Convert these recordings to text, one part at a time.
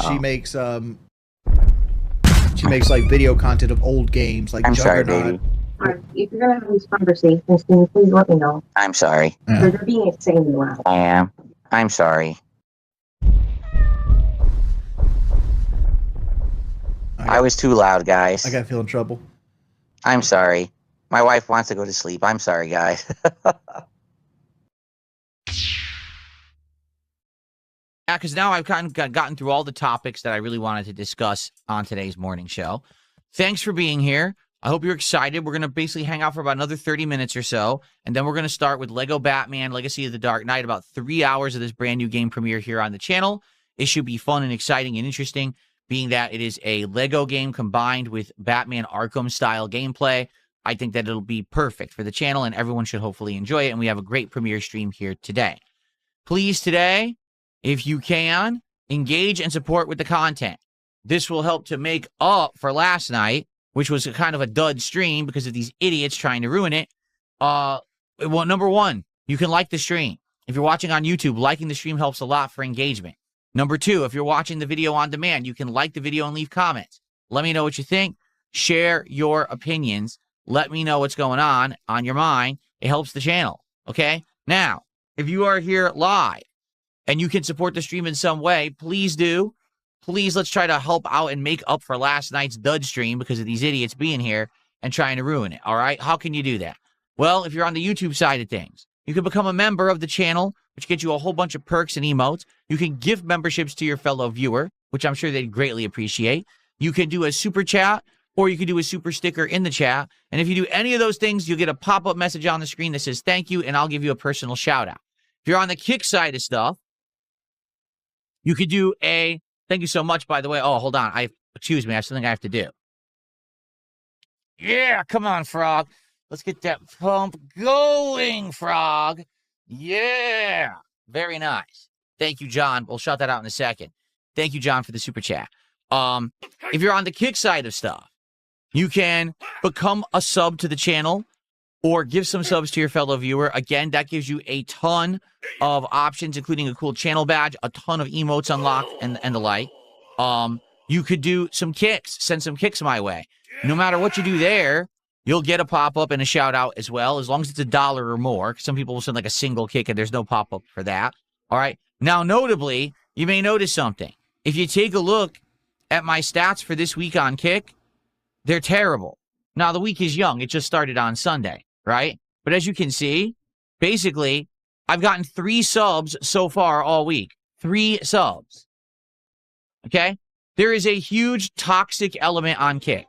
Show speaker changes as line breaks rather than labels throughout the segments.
She makes like video content of old games, like
I'm sorry,
Juggernaut.
baby.
Alright, if you're gonna have these conversations, can you please let me know?
I'm sorry.
Yeah.
They're being insanely loud.
I am. I'm sorry. I was too loud, guys.
I got to feel in trouble.
I'm sorry. My wife wants to go to sleep. I'm sorry, guys.
Yeah, because now I've kind of gotten through all the topics that I really wanted to discuss on today's morning show. Thanks for being here. I hope you're excited. We're going to basically hang out for about another 30 minutes or so, and then we're going to start with Lego Batman Legacy of the Dark Knight, about 3 hours of this brand new game premiere here on the channel. It should be fun and exciting and interesting, being that it is a Lego game combined with Batman Arkham-style gameplay. I think that it'll be perfect for the channel, and everyone should hopefully enjoy it, and we have a great premiere stream here today. Please, today, if you can, engage and support with the content. This will help to make up for last night, which was a kind of a dud stream because of these idiots trying to ruin it. Well, number one, you can like the stream. If you're watching on YouTube, liking the stream helps a lot for engagement. Number two, if you're watching the video on demand, you can like the video and leave comments. Let me know what you think. Share your opinions. Let me know what's going on your mind. It helps the channel, okay? Now, if you are here live and you can support the stream in some way, please do. Please, let's try to help out and make up for last night's dud stream because of these idiots being here and trying to ruin it, all right? How can you do that? Well, if you're on the YouTube side of things, you can become a member of the channel, which gets you a whole bunch of perks and emotes. You can gift memberships to your fellow viewer, which I'm sure they'd greatly appreciate. You can do a super chat, or you can do a super sticker in the chat. And if you do any of those things, you'll get a pop-up message on the screen that says thank you, and I'll give you a personal shout-out. If you're on the Kick side of stuff, you could do a thank you so much, by the way. Oh, hold on. Excuse me. I have something I have to do. Yeah, come on, Frog. Let's get that pump going, Frog. Yeah. Very nice. Thank you, John. We'll shout that out in a second. Thank you, John, for the super chat. If you're on the Kick side of stuff, you can become a sub to the channel or give some subs to your fellow viewer. Again, that gives you a ton of options, including a cool channel badge, a ton of emotes unlocked, and the like. You could do some kicks, send some kicks my way. No matter what you do there, you'll get a pop-up and a shout-out as well, as long as it's $1 or more. Some people will send like a single kick, and there's no pop-up for that. All right? Now, notably, you may notice something. If you take a look at my stats for this week on Kick, they're terrible. Now, the week is young. It just started on Sunday, right? But as you can see, basically, I've gotten 3 subs so far all week. 3 subs. Okay? There is a huge toxic element on Kick.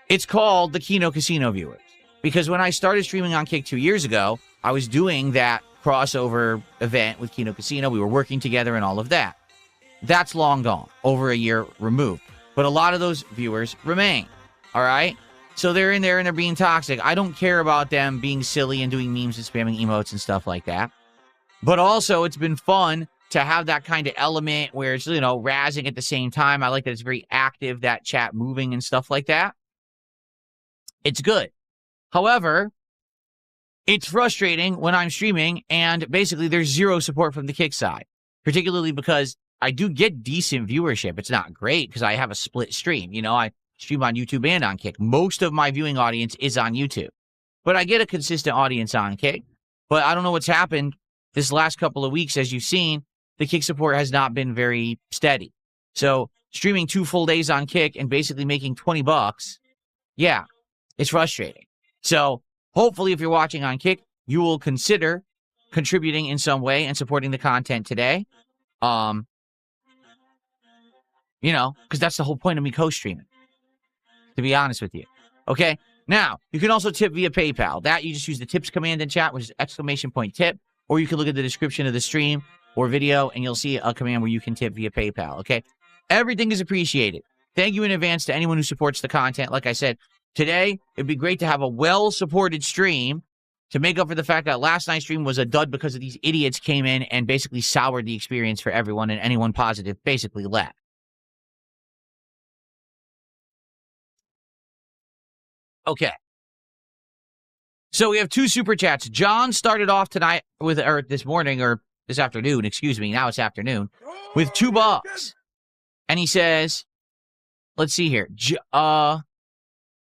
It's called the Kino Casino viewers. Because when I started streaming on Kick 2 years ago, I was doing that crossover event with Kino Casino. We were working together and all of that. That's long gone, over a year removed. But a lot of those viewers remain. All right? So they're in there and they're being toxic. I don't care about them being silly and doing memes and spamming emotes and stuff like that. But also, it's been fun to have that kind of element where it's, you know, razzing at the same time. I like that it's very active, that chat moving and stuff like that. It's good. However, it's frustrating when I'm streaming and basically there's zero support from the Kick side, particularly because I do get decent viewership. It's not great because I have a split stream. You know, I stream on YouTube and on Kick. Most of my viewing audience is on YouTube. But I get a consistent audience on Kick. But I don't know what's happened this last couple of weeks. As you've seen, the Kick support has not been very steady. So streaming 2 full days on Kick and basically making $20, yeah, it's frustrating. So hopefully if you're watching on Kick, you will consider contributing in some way and supporting the content today. You know, because that's the whole point of me co-streaming, to be honest with you. Okay? Now, you can also tip via PayPal. That, you just use the tips command in chat, which is !tip, or you can look at the description of the stream or video, and you'll see a command where you can tip via PayPal, okay? Everything is appreciated. Thank you in advance to anyone who supports the content. Like I said, today, it'd be great to have a well-supported stream to make up for the fact that last night's stream was a dud because of these idiots came in and basically soured the experience for everyone, and anyone positive basically left. Okay. So we have 2 super chats. John started off tonight with, or this morning, or this afternoon, excuse me, now it's afternoon, with $2. And he says, let's see here.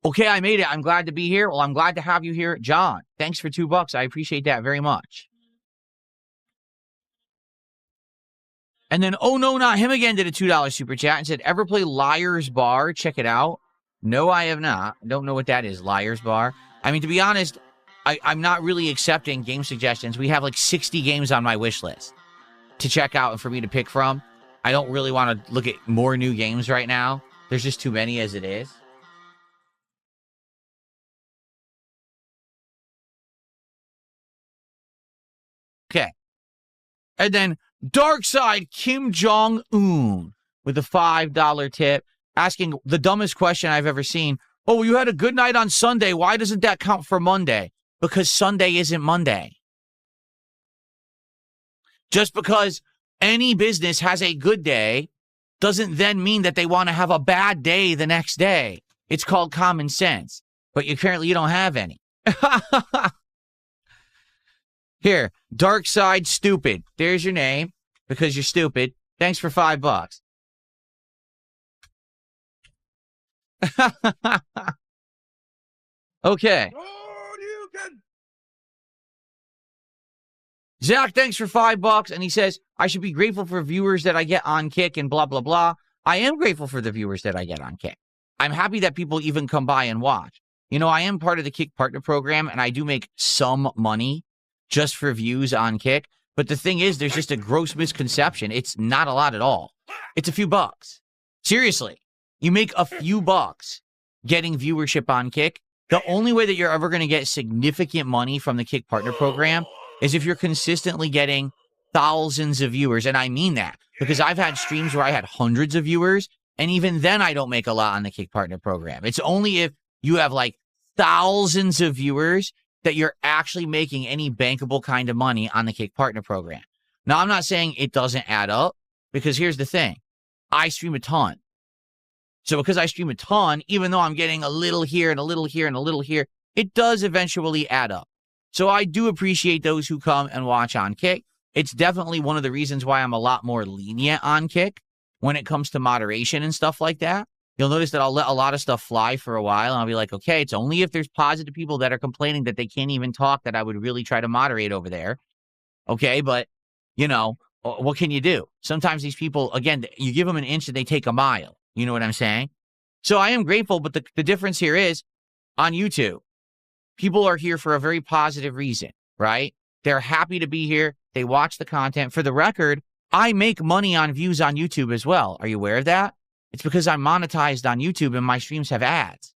Okay, I made it. I'm glad to be here. Well, I'm glad to have you here. John, thanks for $2. I appreciate that very much. And then, oh no, not him again, did a $2 super chat and said, ever play Liar's Bar? Check it out. No, I have not. I don't know what that is, Liar's Bar. I mean, to be honest, I'm not really accepting game suggestions. We have like 60 games on my wish list to check out and for me to pick from. I don't really want to look at more new games right now. There's just too many as it is. Okay. And then Darkside Kim Jong-un with a $5 tip asking the dumbest question I've ever seen. Oh, you had a good night on Sunday. Why doesn't that count for Monday? Because Sunday isn't Monday. Just because any business has a good day doesn't then mean that they want to have a bad day the next day. It's called common sense. But apparently you don't have any. Here, Dark Side Stupid. There's your name, because you're stupid. Thanks for $5. Okay. Zach, thanks for $5. And he says, I should be grateful for viewers that I get on Kick and blah, blah, blah. I am grateful for the viewers that I get on Kick. I'm happy that people even come by and watch. You know, I am part of the Kick Partner Program, and I do make some money just for views on Kick. But the thing is, there's just a gross misconception. It's not a lot at all. It's a few bucks. Seriously, you make a few bucks getting viewership on Kick. The only way that you're ever going to get significant money from the Kick Partner Program is if you're consistently getting thousands of viewers. And I mean that because I've had streams where I had hundreds of viewers, and even then I don't make a lot on the Kick Partner Program. It's only if you have like thousands of viewers that you're actually making any bankable kind of money on the Kick Partner Program. Now, I'm not saying it doesn't add up, because here's the thing. I stream a ton. So because I stream a ton, even though I'm getting a little here and a little here and a little here, it does eventually add up. So I do appreciate those who come and watch on Kick. It's definitely one of the reasons why I'm a lot more lenient on Kick when it comes to moderation and stuff like that. You'll notice that I'll let a lot of stuff fly for a while, and I'll be like, okay, it's only if there's positive people that are complaining that they can't even talk that I would really try to moderate over there. Okay, but, you know, what can you do? Sometimes these people, again, you give them an inch and they take a mile. You know what I'm saying? So I am grateful, but the difference here is on YouTube, people are here for a very positive reason, right? They're happy to be here. They watch the content. For the record, I make money on views on YouTube as well. Are you aware of that? It's because I'm monetized on YouTube and my streams have ads.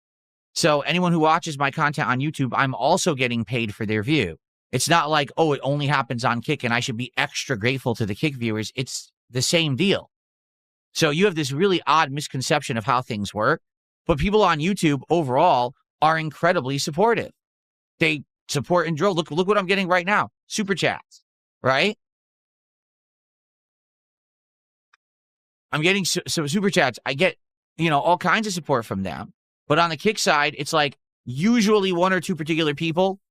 So anyone who watches my content on YouTube, I'm also getting paid for their view. It's not like, oh, it only happens on Kick and I should be extra grateful to the Kick viewers. It's the same deal. So you have this really odd misconception of how things work. But people on YouTube overall are incredibly supportive. They support and drill. Look what I'm getting right now. Super chats, right? I'm getting some super chats. I get, all kinds of support from them. But on the Kick side, it's like usually one or two particular people,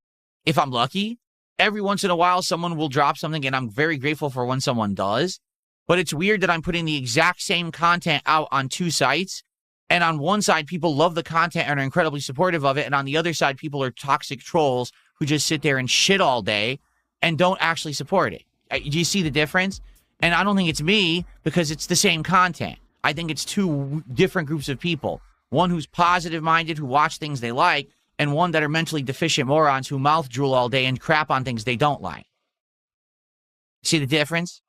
if I'm lucky. Every once in a while, someone will drop something, and I'm very grateful for when someone does. But it's weird that I'm putting the exact same content out on two sites. And on one side, people love the content and are incredibly supportive of it. And on the other side, people are toxic trolls who just sit there and shit all day and don't actually support it. Do you see the difference? And I don't think it's me, because it's the same content. I think it's two different groups of people. One who's positive-minded, who watch things they like, and one that are mentally deficient morons who mouth drool all day and crap on things they don't like. See the difference?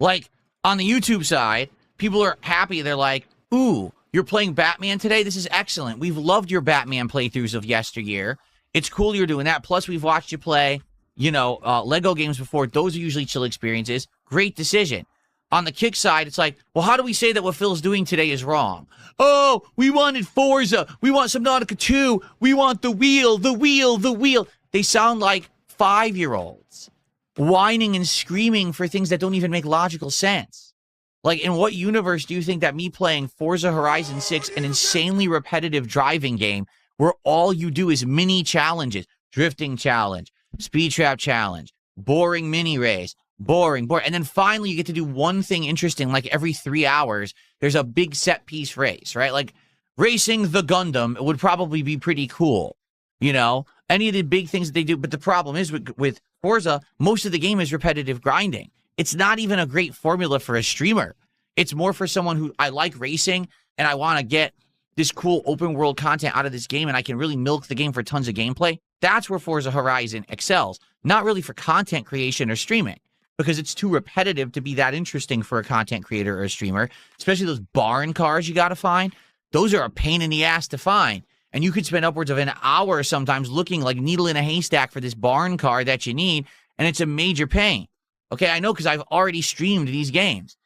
Like, on the YouTube side, people are happy. They're like, ooh, you're playing Batman today? This is excellent. We've loved your Batman playthroughs of yesteryear. It's cool you're doing that. Plus, we've watched you play, Lego games before. Those are usually chill experiences. Great decision. On the Kick side, it's like, well, how do we say that what Phil's doing today is wrong? Oh, we wanted Forza. We want Subnautica 2. We want the wheel, the wheel, the wheel. They sound like 5-year-olds whining and screaming for things that don't even make logical sense. Like, in what universe do you think that me playing Forza Horizon 6, an insanely repetitive driving game where all you do is mini challenges, drifting challenge, speed trap challenge, boring mini race, boring. And then finally you get to do one thing interesting, like every 3 hours, there's a big set piece race, right? Like racing the Gundam would probably be pretty cool, you know? Any of the big things that they do. But the problem is with Forza, most of the game is repetitive grinding. It's not even a great formula for a streamer. It's more for someone who, I like racing and I want to get this cool open world content out of this game and I can really milk the game for tons of gameplay. That's where Forza Horizon excels. Not really for content creation or streaming, because it's too repetitive to be that interesting for a content creator or a streamer, especially those barn cars you got to find. Those are a pain in the ass to find. And you could spend upwards of an hour sometimes looking like needle in a haystack for this barn car that you need, and it's a major pain. Okay, I know because I've already streamed these games.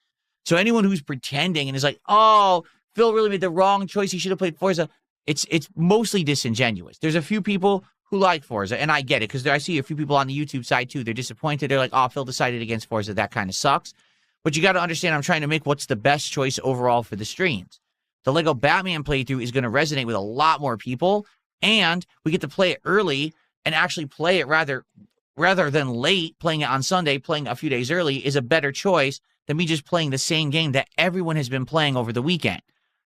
So anyone who's pretending and is like, oh, Phil really made the wrong choice, he should have played Forza, it's mostly disingenuous. There's a few people who like Forza, and I get it, because I see a few people on the YouTube side too. They're disappointed. They're like, oh, Phil decided against Forza. That kind of sucks. But you got to understand, I'm trying to make what's the best choice overall for the streams. The Lego Batman playthrough is going to resonate with a lot more people, and we get to play it early and actually play it rather than late. Playing it on Sunday, playing a few days early is a better choice than me just playing the same game that everyone has been playing over the weekend.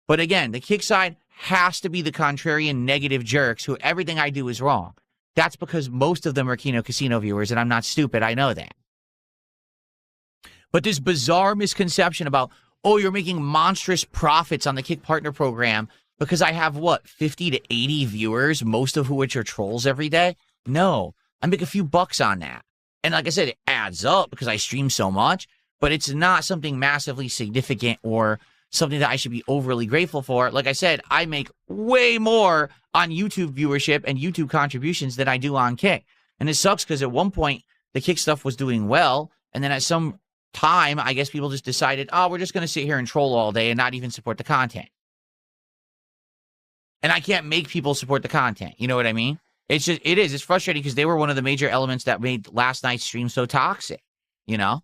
But again, the kick side has to be the contrarian negative jerks who everything I do is wrong. That's because most of them are Kino Casino viewers, and I'm not stupid. I know that. But this bizarre misconception about, oh, you're making monstrous profits on the Kick Partner program because I have, what, 50 to 80 viewers, most of which are trolls every day? No, I make a few bucks on that. And like I said, it adds up because I stream so much, but it's not something massively significant or something that I should be overly grateful for. Like I said, I make way more on YouTube viewership and YouTube contributions than I do on Kick. And it sucks because at one point, the Kick stuff was doing well, and then at some time, I guess people just decided, oh, we're just going to sit here and troll all day and not even support the content. And I can't make people support the content. You know what I mean? It's frustrating because they were one of the major elements that made last night's stream so toxic. You know?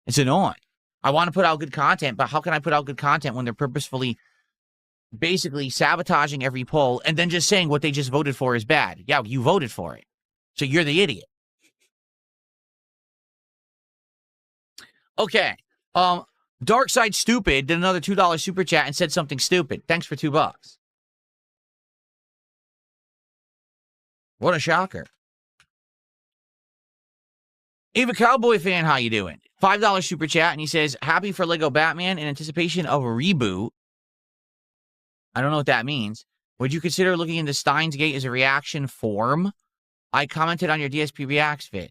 It's annoying. I want to put out good content, but how can I put out good content when they're purposefully basically sabotaging every poll and then just saying what they just voted for is bad? Yeah, you voted for it. So you're the idiot. Okay. Dark Side Stupid did another $2 super chat and said something stupid. Thanks for $2. What a shocker. Ava Cowboy fan, how you doing? $5 super chat, and he says, happy for Lego Batman in anticipation of a reboot. I don't know what that means. Would you consider looking into Steins Gate as a reaction form? I commented on your DSP Reacts vid.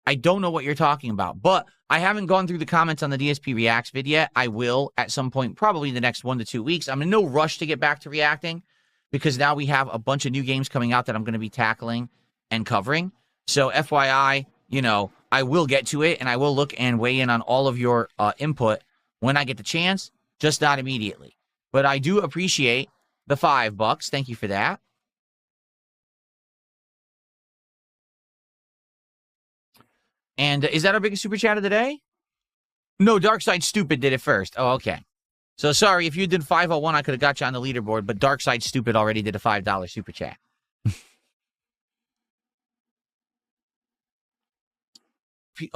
I don't know what you're talking about, but I haven't gone through the comments on the DSP Reacts vid yet. I will at some point, probably in the next 1 to 2 weeks. I'm in no rush to get back to reacting because now we have a bunch of new games coming out that I'm going to be tackling and covering. So FYI, you know, I will get to it and I will look and weigh in on all of your input when I get the chance, just not immediately. But I do appreciate the $5. Thank you for that. And is that our biggest super chat of the day? No, Dark Side Stupid did it first. Oh, okay. So sorry, if you did 501, I could have got you on the leaderboard, but Dark Side Stupid already did a $5 super chat.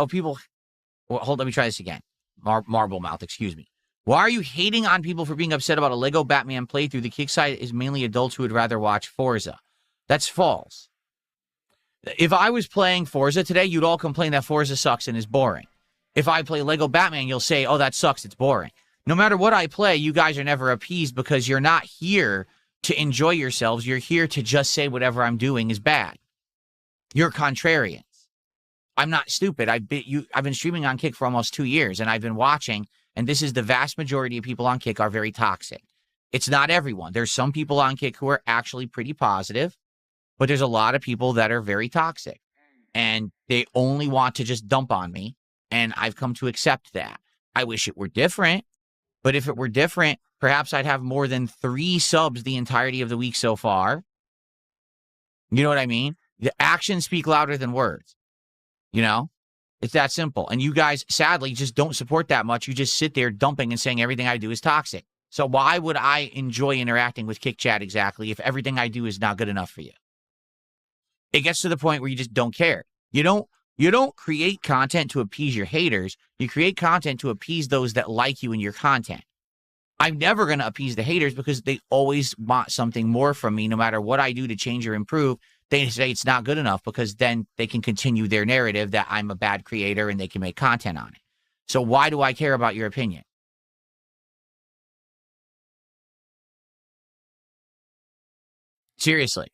People. Well, hold on, let me try this again. Marble Mouth, excuse me. Why are you hating on people for being upset about a Lego Batman playthrough? The kick side is mainly adults who would rather watch Forza. That's false. If I was playing Forza today, you'd all complain that Forza sucks and is boring. If I play Lego Batman, you'll say, oh, that sucks, it's boring. No matter what I play, you guys are never appeased because you're not here to enjoy yourselves. You're here to just say whatever I'm doing is bad. You're contrarians. I'm not stupid. I've been streaming on Kick for almost 2 years, and I've been watching, and this is the vast majority of people on Kick are very toxic. It's not everyone. There's some people on Kick who are actually pretty positive, but there's a lot of people that are very toxic, and they only want to just dump on me, and I've come to accept that. I wish it were different, but if it were different, perhaps I'd have more than 3 subs the entirety of the week so far. You know what I mean? The actions speak louder than words. You know, it's that simple. And you guys, sadly, just don't support that much. You just sit there dumping and saying everything I do is toxic. So why would I enjoy interacting with Kick Chat exactly if everything I do is not good enough for you? It gets to the point where you just don't care. You don't create content to appease your haters. You create content to appease those that like you and your content. I'm never going to appease the haters because they always want something more from me. No matter what I do to change or improve, they say it's not good enough because then they can continue their narrative that I'm a bad creator and they can make content on it. So why do I care about your opinion? Seriously.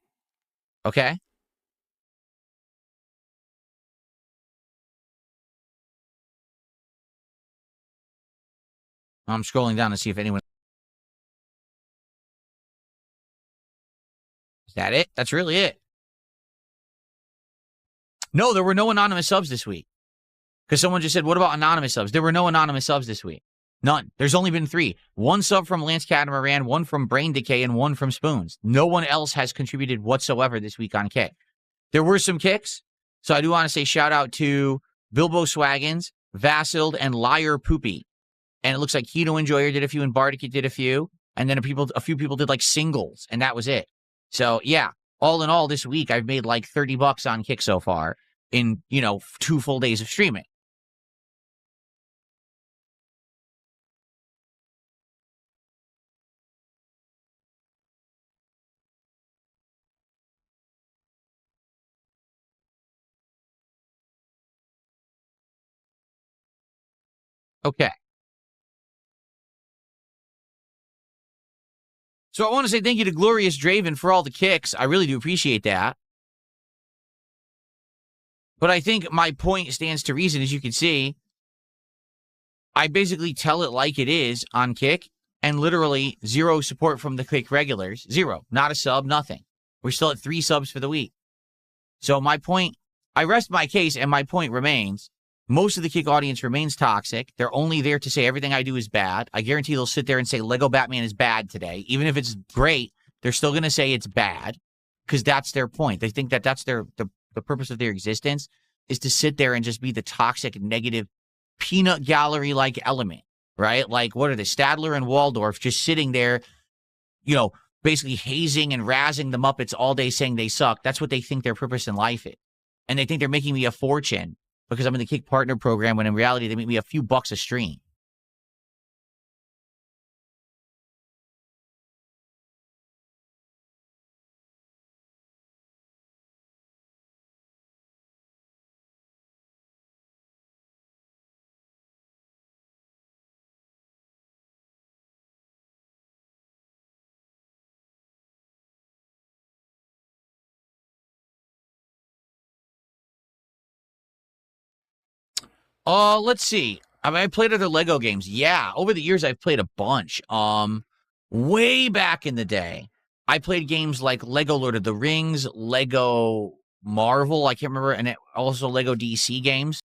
Okay? I'm scrolling down to see if anyone... Is that it? That's really it. No, there were no anonymous subs this week. Because someone just said, what about anonymous subs? There were no anonymous subs this week. None. There's only been 3. 1 sub from Lance Catamaran, 1 from Brain Decay, and 1 from Spoons. No one else has contributed whatsoever this week on Kick. There were some kicks. So I do want to say shout out to Bilbo Swaggins, Vassiled, and Liar Poopy. And it looks like Keto Enjoyer did a few, and Bardic did a few. And then a few people did like singles, and that was it. So yeah, all in all, this week I've made like $30 on Kick so far in, 2 full days of streaming. Okay. So I want to say thank you to Glorious Draven for all the kicks. I really do appreciate that. But I think my point stands to reason, as you can see. I basically tell it like it is on Kick, and literally 0 support from the Kick regulars. 0. Not a sub, nothing. We're still at 3 subs for the week. So my point, I rest my case, and my point remains. Most of the Kick audience remains toxic. They're only there to say everything I do is bad. I guarantee they'll sit there and say Lego Batman is bad today. Even if it's great, they're still going to say it's bad because that's their point. They think that that's the purpose of their existence is to sit there and just be the toxic, negative, peanut gallery-like element, right? Like, what are they? Stadler and Waldorf just sitting there, basically hazing and razzing the Muppets all day saying they suck. That's what they think their purpose in life is. And they think they're making me a fortune because I'm in the Kick Partner Program, when in reality, they make me a few bucks a stream. Let's see. I played other Lego games. Yeah, over the years, I've played a bunch. Way back in the day, I played games like Lego Lord of the Rings, Lego Marvel, I can't remember, and also Lego DC games.